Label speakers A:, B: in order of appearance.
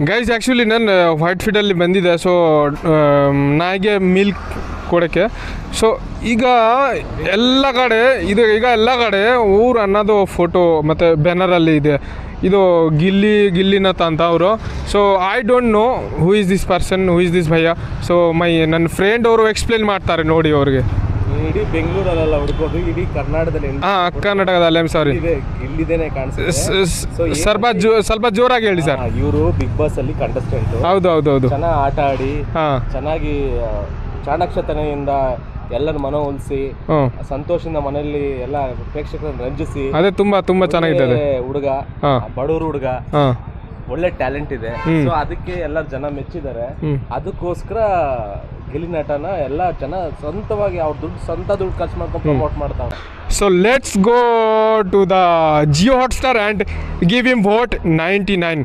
A: Guys actually ನಾನು white ಫೀಲ್ಡಲ್ಲಿ ಬಂದಿದ್ದೆ. ಸೊ ನಾಯಿಗೆ ಮಿಲ್ಕ್ ಕೊಡೋಕ್ಕೆ. ಸೊ ಈಗ ಎಲ್ಲ ಕಡೆ ಈಗ ಎಲ್ಲ ಕಡೆ ಊರು ಅನ್ನೋದು ಫೋಟೋ ಮತ್ತು ಬ್ಯಾನರಲ್ಲಿ ಇದೆ. ಇದು ಗಿಲ್ಲಿನಥ ಅಂತ ಅವರು. So I don't know who is this person, who is this bhaiya. So ನನ್ನ ಫ್ರೆಂಡ್ ಅವರು ಎಕ್ಸ್ಪ್ಲೇನ್ ಮಾಡ್ತಾರೆ ನೋಡಿ ಅವ್ರಿಗೆ.
B: ಇಡೀ ಬೆಂಗಳೂರಲ್ಲ ಹುಡುಕೋದು, ಇಡೀ ಕರ್ನಾಟಕದಲ್ಲಿ.
A: ಕರ್ನಾಟಕದಲ್ಲಿ ಐಮ್ ಸಾರಿ
B: ಇಲ್ಲಿದ್ದೇನೆ ಕಾಣಿಸುತ್ತೆ.
A: ಸ್ವಲ್ಪ ಜೋರಾಗಿ ಹೇಳಿ ಸರ್.
B: ಇವರು ಬಿಗ್ ಬಾಸ್ ಅಲ್ಲಿ ಕಂಟೆಸ್ಟೆಂಟ್.
A: ಹೌದು
B: ಚೆನ್ನಾಗಿ ಆಟ ಆಡಿ
A: ಹಾಂ
B: ಚೆನ್ನಾಗಿ ಚಾಣಾಕ್ಷತನೆಯಿಂದ ಎಲ್ಲರ ಮನವೊಲಿಸಿ ಸಂತೋಷದಿಂದ ಮನೆಯಲ್ಲಿ ಎಲ್ಲ ಪ್ರೇಕ್ಷಕರನ್ನು ರಂಜಿಸಿ.
A: ಅದೇ ತುಂಬಾ ಚೆನ್ನಾಗಿದೆ
B: ಹುಡುಗ, ಬಡವರು ಹುಡುಗ, ಒಳ್ಳೆ ಟ್ಯಾಲೆಂಟ್ ಇದೆ. ಸೊ ಅದಕ್ಕೆ ಎಲ್ಲ ಜನ ಮೆಚ್ಚಿದ್ದಾರೆ. ಅದಕ್ಕೋಸ್ಕರ ಗಿಲ್ಲಿ ನಟನ ಎಲ್ಲ ಜನ ಸ್ವಂತವಾಗಿ ಅವ್ರ ಸ್ವಂತ ದುಡ್ಡು ಖರ್ಚು ಮಾಡ್ಕೊಂಡು ಪ್ರಮೋಟ್ ಮಾಡ್ತಾರೆ.
A: So let's go to the Jio Hotstar and give him vote 99.